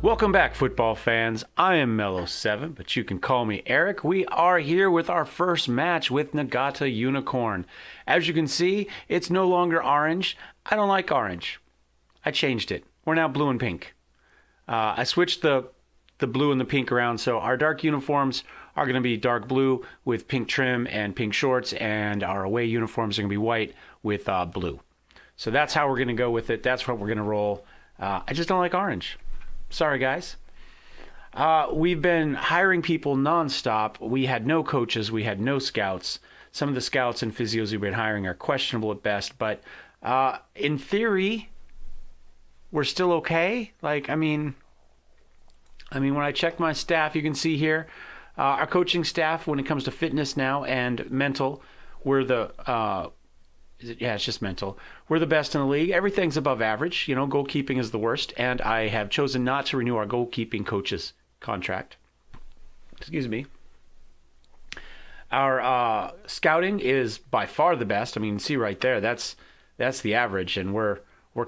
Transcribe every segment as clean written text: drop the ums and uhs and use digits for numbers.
Welcome back, football fans. I am Mellowseven, but you can call me Eric. We are here with our first match with Nigata Unicorn. As you can see, it's no longer orange. I don't like orange. I changed it. We're now blue and pink. I switched the blue and the pink around, so our dark uniforms are going to be dark blue with pink trim and pink shorts, and our away uniforms are going to be white with blue. So that's how we're going to go with it. That's what we're going to roll. I just don't like orange. Sorry, guys. We've been hiring people nonstop. We had no coaches. We had no scouts. Some of the scouts and physios we've been hiring are questionable at best. But in theory, we're still okay. I mean, when I checked my staff, you can see here, our coaching staff, when it comes to fitness now and mental, we're it's just mental. We're the best in the league. Everything's above average. Goalkeeping is the worst. And I have chosen not to renew our goalkeeping coach's contract. Excuse me. Our scouting is by far the best. I mean, see right there, that's the average, and we're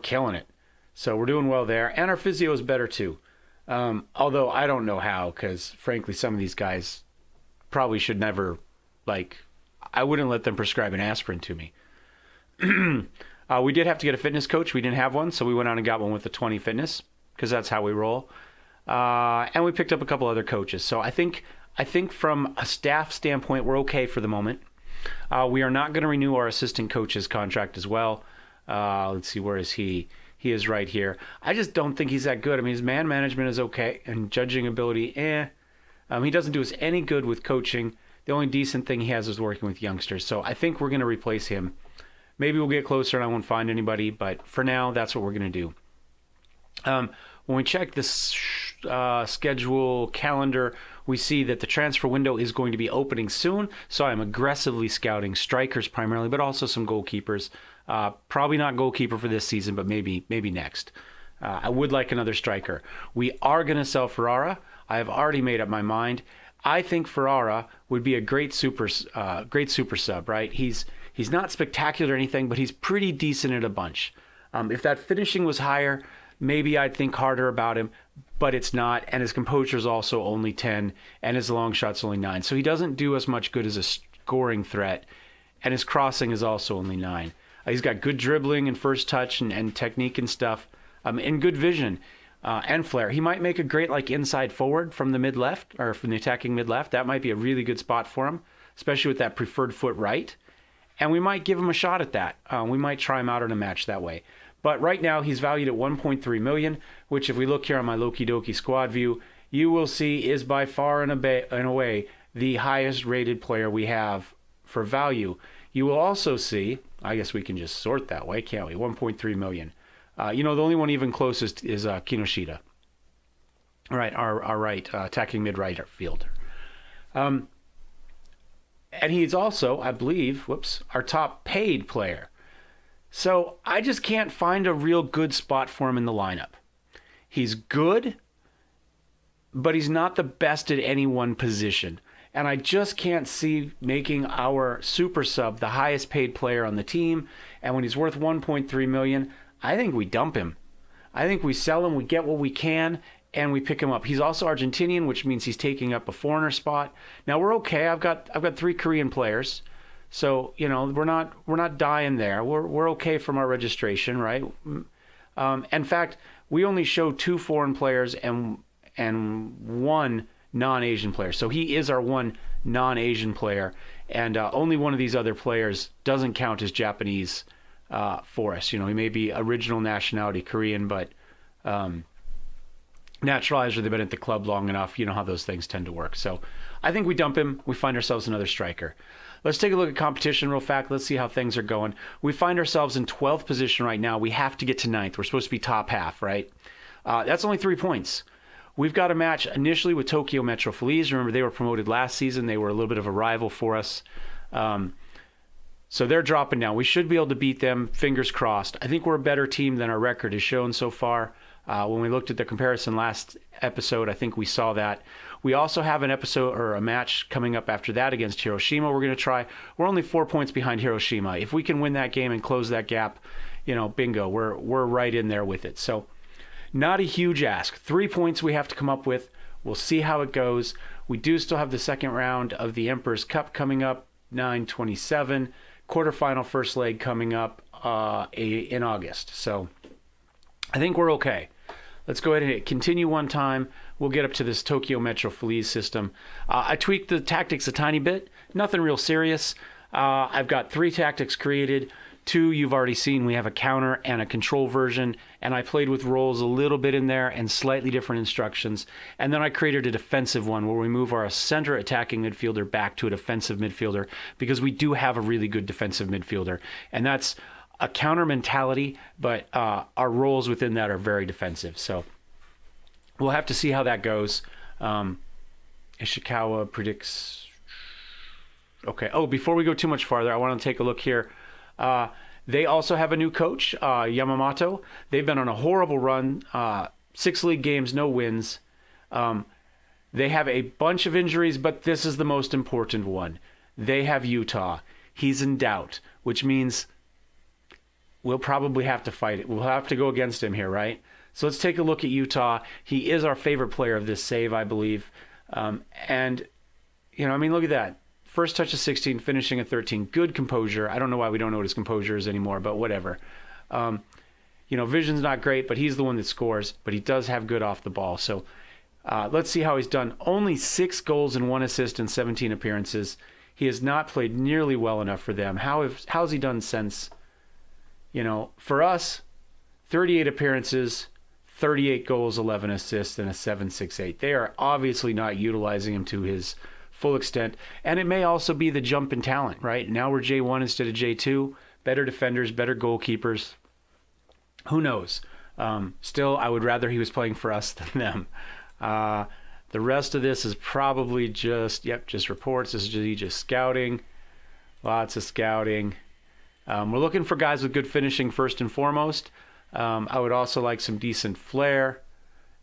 killing it. So we're doing well there. And our physio is better too. Although I don't know how, because frankly, some of these guys probably should never, I wouldn't let them prescribe an aspirin to me. We did have to get a fitness coach. We didn't have one, so we went out and got one with the 20 Fitness, because that's how we roll. And we picked up a couple other coaches. So I think from a staff standpoint, we're okay for the moment. We are not going to renew our assistant coach's contract as well. Let's see, where is he? He is right here. I just don't think he's that good. I mean, his man management is okay, and judging ability, he doesn't do us any good with coaching. The only decent thing he has is working with youngsters. So I think we're going to replace him. Maybe we'll get closer and I won't find anybody, but for now, that's what we're going to do. When we check this schedule calendar, we see that the transfer window is going to be opening soon. So I'm aggressively scouting strikers primarily, but also some goalkeepers. Probably not goalkeeper for this season, but maybe next. I would like another striker. We are going to sell Ferrara. I have already made up my mind. I think Ferrara would be a great super sub, right? He's not spectacular or anything, but he's pretty decent at a bunch. If that finishing was higher, maybe I'd think harder about him, but it's not. And his composure is also only 10, and his long shot's only 9. So he doesn't do as much good as a scoring threat, and his crossing is also only 9. He's got good dribbling and first touch and technique and stuff, and good vision and flair. He might make a great inside forward from the mid-left, or from the attacking mid-left. That might be a really good spot for him, especially with that preferred foot right. And we might give him a shot at that. We might try him out in a match that way. But right now, he's valued at $1.3 million, which if we look here on my Loki Doki squad view, you will see is by far and away the highest rated player we have for value. You will also see, I guess we can just sort that way, can't we? 1.3 million. The only one even closest is Kinoshita. All right, our right, attacking mid-right fielder. And he's also, I believe, our top paid player. So I just can't find a real good spot for him in the lineup. He's good, but he's not the best at any one position. And I just can't see making our super sub the highest paid player on the team. And when he's worth $1.3 million, I think we dump him. I think we sell him, we get what we can, and we pick him up. He's also Argentinian, which means he's taking up a foreigner spot. Now we're okay. I've got 3 Korean players, so we're not dying there. We're okay from our registration, right? In fact, we only show 2 foreign players and 1 non-Asian player. So he is our one non-Asian player, and only one of these other players doesn't count as Japanese for us. He may be original nationality Korean, but naturalized or they've been at the club long enough. You know how those things tend to work. So I think we dump him. We find ourselves another striker. Let's take a look at competition real fast. Let's see how things are going. We find ourselves in 12th position right now. We have to get to 9th. We're supposed to be top half, right? That's only 3 points. We've got a match initially with Tokyo Metro Feliz. Remember, they were promoted last season. They were a little bit of a rival for us. So they're dropping down. We should be able to beat them, fingers crossed. I think we're a better team than our record has shown so far. When we looked at the comparison last episode, I think we saw that. We also have an episode or a match coming up after that against Hiroshima. We're going to try. We're only 4 points behind Hiroshima. If we can win that game and close that gap, bingo, we're right in there with it. So Not a huge ask. 3 points we have to come up with. We'll see how it goes. We do still have the second round of the Emperor's Cup coming up, 9/27. Quarterfinal first leg coming up in August. So I think we're okay. Let's go ahead and hit continue one time. We'll get up to this Tokyo Metro Feliz system. I tweaked the tactics a tiny bit. Nothing real serious. I've got 3 tactics created. 2 you've already seen. We have a counter and a control version, and I played with roles a little bit in there and slightly different instructions. And then I created a defensive one where we move our center attacking midfielder back to a defensive midfielder, because we do have a really good defensive midfielder. And that's a counter mentality, but our roles within that are very defensive. So we'll have to see how that goes. Ishikawa predicts... Okay. Oh, before we go too much farther, I want to take a look here. They also have a new coach, Yamamoto. They've been on a horrible run, 6 league games, no wins. They have a bunch of injuries, but this is the most important one. They have Utah. He's in doubt, which means we'll probably have to fight it. We'll have to go against him here, right? So let's take a look at Utah. He is our favorite player of this save, I believe. And, look at that. First touch of 16, finishing at 13. Good composure. I don't know why we don't know what his composure is anymore, but whatever. Vision's not great, but he's the one that scores. But he does have good off the ball. So let's see how he's done. Only 6 goals and 1 assist in 17 appearances. He has not played nearly well enough for them. How's he done since? For us, 38 appearances, 38 goals, 11 assists, and a 7.68. They are obviously not utilizing him to his full extent, and it may also be the jump in talent, right? Now we're J1 instead of J2, better defenders, better goalkeepers. Who knows? Still, I would rather he was playing for us than them. The rest of this is probably just reports. This is just scouting, lots of scouting. We're looking for guys with good finishing first and foremost. I would also like some decent flair.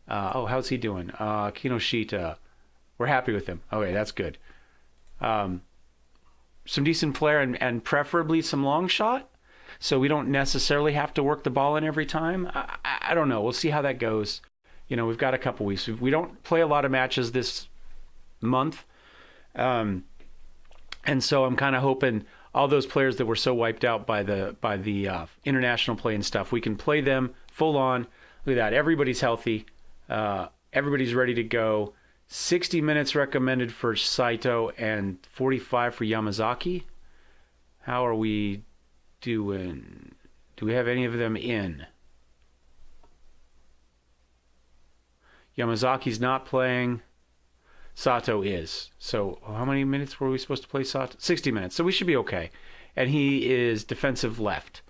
How's he doing? Kinoshita. We're happy with him. Okay, that's good. Some decent flair and preferably some long shot, so we don't necessarily have to work the ball in every time. I don't know. We'll see how that goes. We've got a couple weeks. We don't play a lot of matches this month, and so I'm kind of hoping all those players that were so wiped out by the international play and stuff, we can play them full on. Look at that. Everybody's healthy. Everybody's ready to go. 60 minutes recommended for Saito and 45 for Yamazaki. How are we doing? Do we have any of them in? Yamazaki's not playing. Sato is. So how many minutes were we supposed to play Sato? 60 minutes. So we should be okay. And he is defensive left.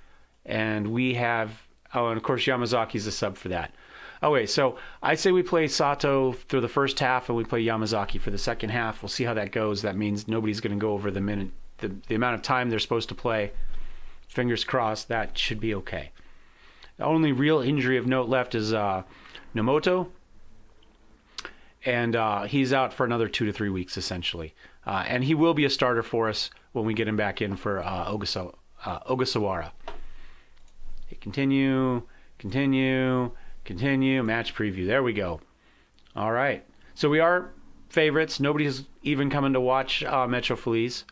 And we have... and of course Yamazaki's a sub for that. Okay, so I say we play Sato through the first half and we play Yamazaki for the second half. We'll see how that goes. That means nobody's going to go over the amount of time they're supposed to play. Fingers crossed, that should be okay. The only real injury of note left is Nomoto. And he's out for another 2 to 3 weeks, essentially. And he will be a starter for us when we get him back in for Ogasawara. Okay, continue, match preview. There we go. All right. So we are favorites. Nobody's even coming to watch Metro Feliz.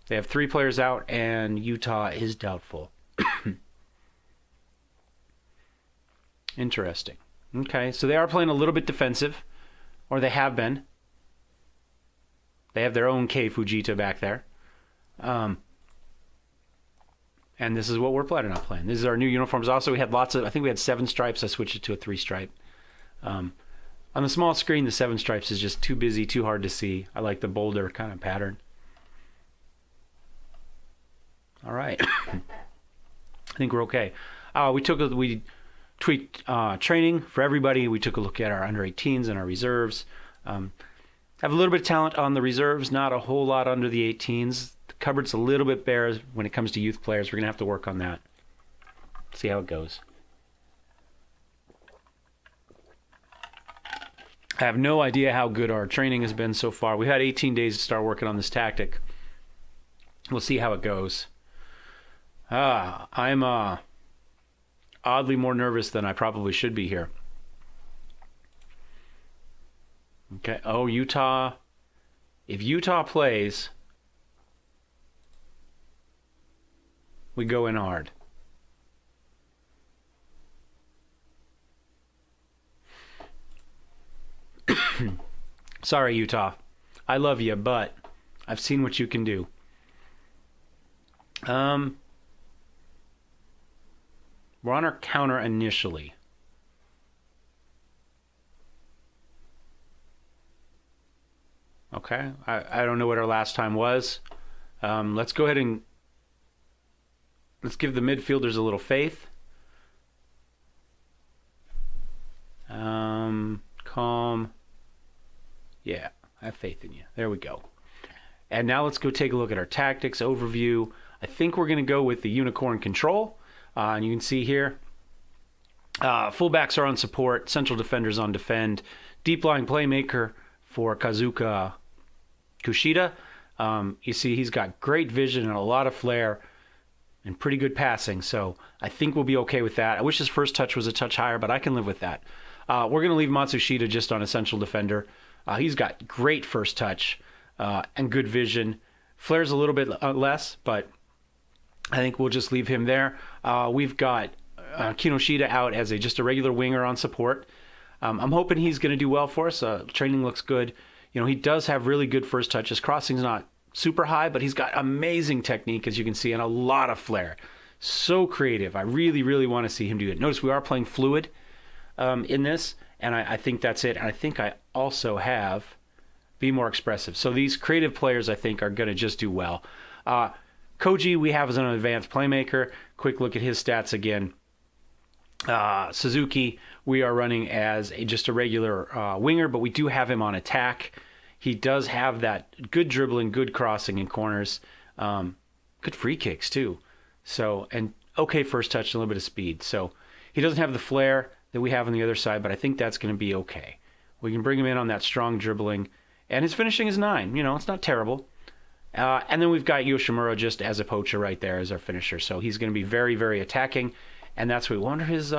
They have 3 players out, and Utah is doubtful. Interesting. Okay, so they are playing a little bit defensive. Or they have been. They have their own Kei Fujita back there. And this is what we're planning on playing. This is our new uniforms. Also, we had I think we had 7 stripes. I switched it to a 3 stripe. On the small screen, the 7 stripes is just too busy, too hard to see. I like the bolder kind of pattern. All right. I think we're okay. We tweaked training for everybody. We took a look at our under 18s and our reserves. Have a little bit of talent on the reserves, not a whole lot under the 18s. The cupboard's a little bit bare when it comes to youth players. We're going to have to work on that. See how it goes. I have no idea how good our training has been so far. We had 18 days to start working on this tactic. We'll see how it goes. I'm oddly more nervous than I probably should be here. Okay. Oh, Utah. If Utah plays, we go in hard. Sorry, Utah. I love you, but I've seen what you can do. We're on our counter initially. Okay. I don't know what our last time was. Let's go ahead and let's give the midfielders a little faith. Calm. Yeah, I have faith in you. There we go. And now let's go take a look at our tactics overview. I think we're going to go with the Unicorn control. And you can see here, fullbacks are on support, central defenders on defend, deep line playmaker for Kazuka Kushida. You see he's got great vision and a lot of flair and pretty good passing. So I think we'll be okay with that. I wish his first touch was a touch higher, but I can live with that. We're going to leave Matsushita just on a central defender. He's got great first touch and good vision. Flair's a little bit less, but I think we'll just leave him there. We've got Kinoshita out as just a regular winger on support. I'm hoping he's going to do well for us. Training looks good. You know, he does have really good first touch. His crossing's not super high, but he's got amazing technique, as you can see, and a lot of flair. So creative. I really, really want to see him do it. Notice we are playing fluid in this, and I think that's it. And I think I also have be more expressive. So these creative players, I think, are going to just do well. Koji, we have as an advanced playmaker. Quick look at his stats again. Suzuki, we are running as just a regular winger, but we do have him on attack. He does have that good dribbling, good crossing in corners, good free kicks too. So, and okay first touch, and a little bit of speed. So he doesn't have the flair that we have on the other side, but I think that's going to be okay. We can bring him in on that strong dribbling, and his finishing is 9. You know, it's not terrible. And then we've got Yoshimura just as a poacher right there as our finisher. So he's going to be very, very attacking, and that's what we wonder his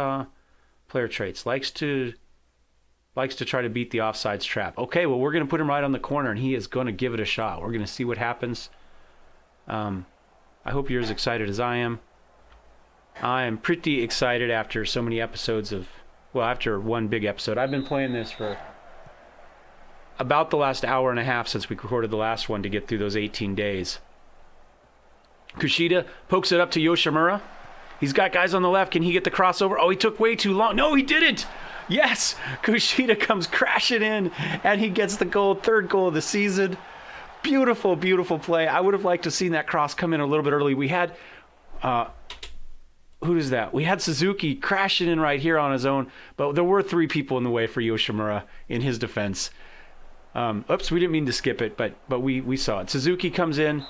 player traits. Likes to try to beat the offsides trap. Okay, well, we're going to put him right on the corner, and he is going to give it a shot. We're going to see what happens. I hope you're as excited as I am. I am pretty excited after so many episodes after one big episode. I've been playing this for about the last hour and a half since we recorded the last one to get through those 18 days. Kushida pokes it up to Yoshimura. He's got guys on the left. Can he get the crossover? Oh, he took way too long. No, he didn't. Yes, Kushida comes crashing in, and he gets the goal, 3rd goal of the season. Beautiful, beautiful play. I would have liked to have seen that cross come in a little bit early. We had, who is that? We had Suzuki crashing in right here on his own, but there were 3 people in the way for Yoshimura in his defense. Oops, we didn't mean to skip it, but we saw it. Suzuki comes in.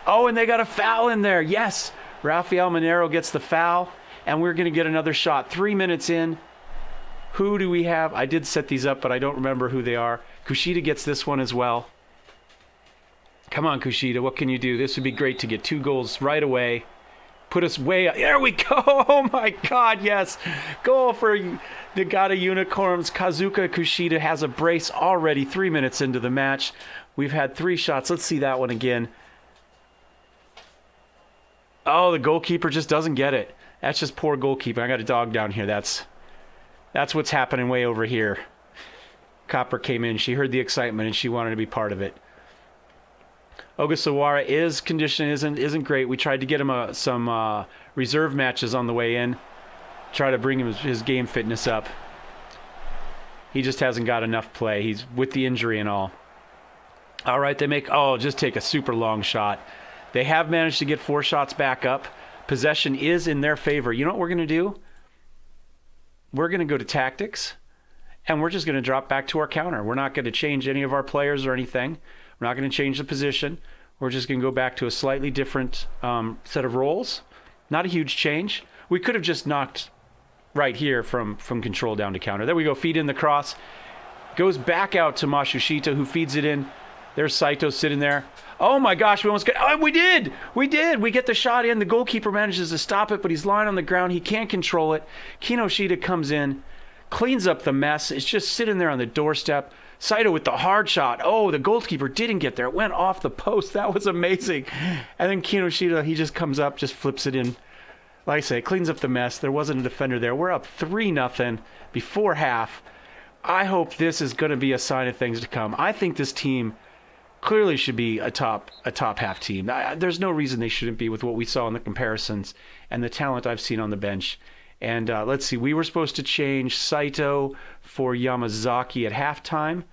Oh, and they got a foul in there. Yes, Rafael Monero gets the foul, and we're going to get another shot. 3 minutes in. Who do we have? I did set these up, but I don't remember who they are. Kushida gets this one as well. Come on, Kushida, what can you do? This would be great to get 2 goals right away. Put us way up. There we go. Oh, my God, yes. Goal for Nigata Unicorns. Kazuka Kushida has a brace already 3 minutes into the match. We've had 3 shots. Let's see that one again. Oh, the goalkeeper just doesn't get it. That's just poor goalkeeping. I got a dog down here. That's what's happening way over here. Copper came in. She heard the excitement, and she wanted to be part of it. Ogasawara condition isn't great. We tried to get him some reserve matches on the way in. Try to bring his game fitness up. He just hasn't got enough play. He's with the injury and all. All right, just take a super long shot. They have managed to get 4 shots back up. Possession is in their favor. You know what we're going to do? We're going to go to tactics, and we're just going to drop back to our counter. We're not going to change any of our players or anything. We're not going to change the position. We're just going to go back to a slightly different set of roles. Not a huge change. We could have just knocked right here from control down to counter. There we go. Feed in the cross. Goes back out to Matsushita, who feeds it in. There's Saito sitting there. Oh my gosh, we almost got... Oh, we did! We get the shot in. The goalkeeper manages to stop it, but he's lying on the ground. He can't control it. Kinoshita comes in, cleans up the mess. It's just sitting there on the doorstep. Saito with the hard shot. Oh, the goalkeeper didn't get there. It went off the post. That was amazing. And then Kinoshita, he just comes up, just flips it in. Like I say, cleans up the mess. There wasn't a defender there. We're up 3-0 before half. I hope this is going to be a sign of things to come. I think this team clearly should be a top half team. There's no reason they shouldn't be with what we saw in the comparisons and the talent I've seen on the bench. And let's see, we were supposed to change Saito for Yamazaki at halftime.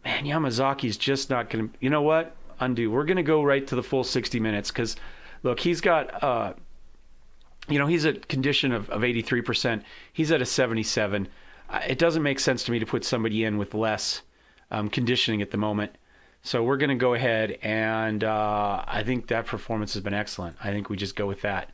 Man, Yamazaki's just not going to... You know what? Undo. We're going to go right to the full 60 minutes because, look, he's got... he's at condition of 83%. He's at a 77. It doesn't make sense to me to put somebody in with less conditioning at the moment. So we're going to go ahead, and I think that performance has been excellent. I think we just go with that.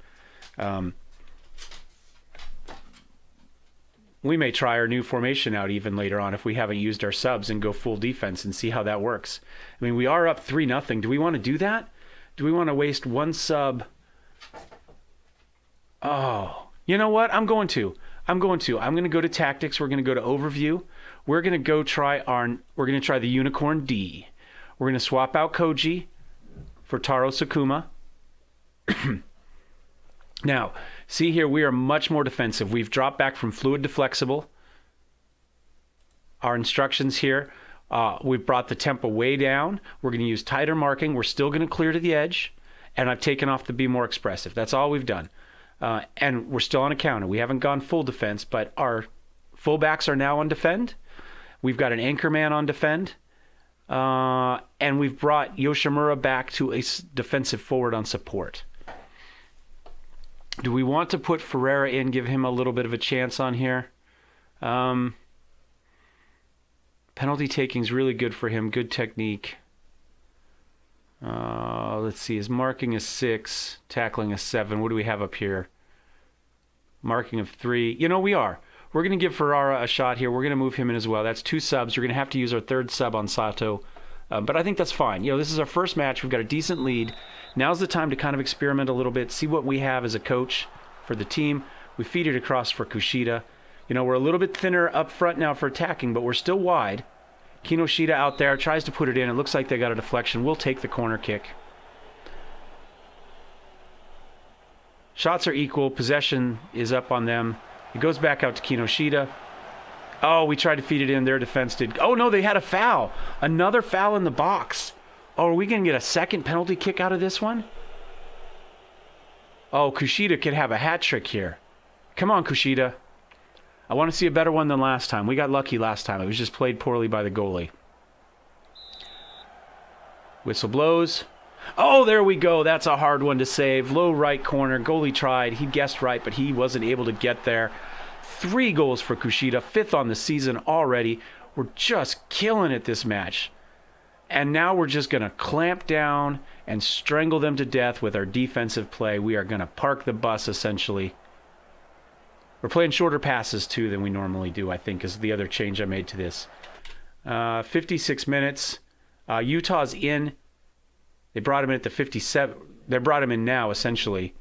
We may try our new formation out even later on if we haven't used our subs and go full defense and see how that works. I mean, we are up 3-0. Do we want to do that? Do we want to waste one sub? Oh, you know what? I'm going to go to tactics. We're going to go to overview. We're going to try the Unicorn D. We're going to swap out Koji for Taro Sakuma. Now, see here, we are much more defensive. We've dropped back from fluid to flexible. Our instructions here, we've brought the tempo way down. We're going to use tighter marking. We're still going to clear to the edge. And I've taken off to be more expressive. That's all we've done. And we're still on a counter. We haven't gone full defense, but our fullbacks are now on defend. We've got an anchor man on defend. And we've brought Yoshimura back to a defensive forward on support. Do we want to put Ferreira in, give him a little bit of a chance on here? Penalty taking is really good for him. Good technique. Let's see. His marking is 6, tackling is 7. What do we have up here? Marking of 3. We are. We're going to give Ferrara a shot here. We're going to move him in as well. That's 2 subs. We're going to have to use our 3rd sub on Sato. But I think that's fine. This is our first match. We've got a decent lead. Now's the time to kind of experiment a little bit, see what we have as a coach for the team. We feed it across for Kushida. We're a little bit thinner up front now for attacking, but we're still wide. Kinoshita out there tries to put it in. It looks like they got a deflection. We'll take the corner kick. Shots are equal. Possession is up on them. It goes back out to Kinoshita. Oh, we tried to feed it in. Their defense did. Oh, no, they had a foul. Another foul in the box. Oh, are we going to get a second penalty kick out of this one? Oh, Kushida could have a hat trick here. Come on, Kushida. I want to see a better one than last time. We got lucky last time. It was just played poorly by the goalie. Whistle blows. Oh, there we go. That's a hard one to save. Low right corner. Goalie tried. He guessed right, but he wasn't able to get there. 3 goals for Kushida. 5th on the season already. We're just killing it this match. And now we're just going to clamp down and strangle them to death with our defensive play. We are going to park the bus, essentially. We're playing shorter passes, too, than we normally do, I think, is the other change I made to this. 56 minutes. Utah's in. They brought him in at the 57. They brought him in now, essentially.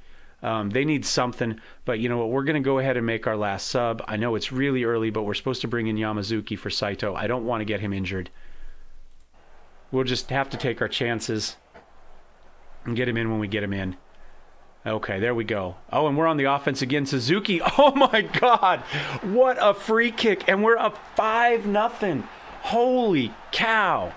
They need something. But you know what? We're going to go ahead and make our last sub. I know it's really early, but we're supposed to bring in Yamazuki for Saito. I don't want to get him injured. We'll just have to take our chances and get him in when we get him in. Okay, there we go. Oh, and we're on the offense again. Suzuki. Oh, my God. What a free kick. And we're up 5-0. Holy cow.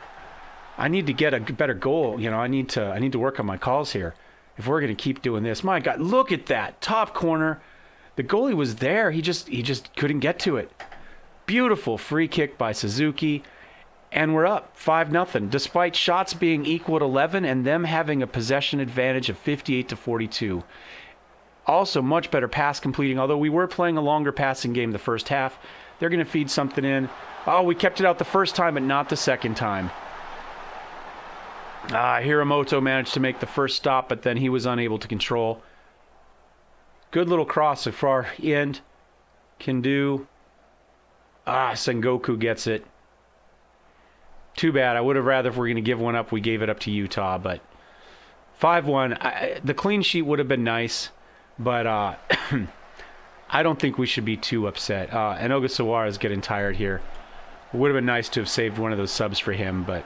I need to get a better goal. I need to work on my calls here if we're going to keep doing this. My God, look at that. Top corner. The goalie was there. He just couldn't get to it. Beautiful free kick by Suzuki. And we're up 5-0, despite shots being equal at 11 and them having a possession advantage of 58-42. Also, much better pass completing, although we were playing a longer passing game the first half. They're going to feed something in. Oh, we kept it out the first time, but not the second time. Hiramoto managed to make the first stop, but then he was unable to control. Good little cross at far end. Can do. Sengoku gets it. Too bad. I would have rather, if we're going to give one up, we gave it up to Utah. But 5-1, the clean sheet would have been nice, but I don't think we should be too upset. And Ogasawara is getting tired here. It would have been nice to have saved one of those subs for him, but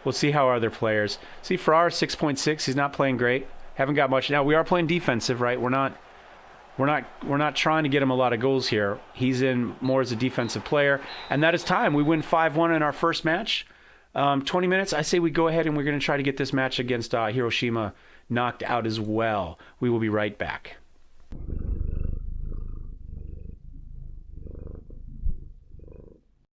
we'll see how our other players. See, Farrar 6.6. He's not playing great. Haven't got much. Now we are playing defensive, right? We're not trying to get him a lot of goals here. He's in more as a defensive player, and that is time. We win 5-1 in our first match. 20 minutes. I say we go ahead and we're going to try to get this match against Hiroshima knocked out as well. We will be right back.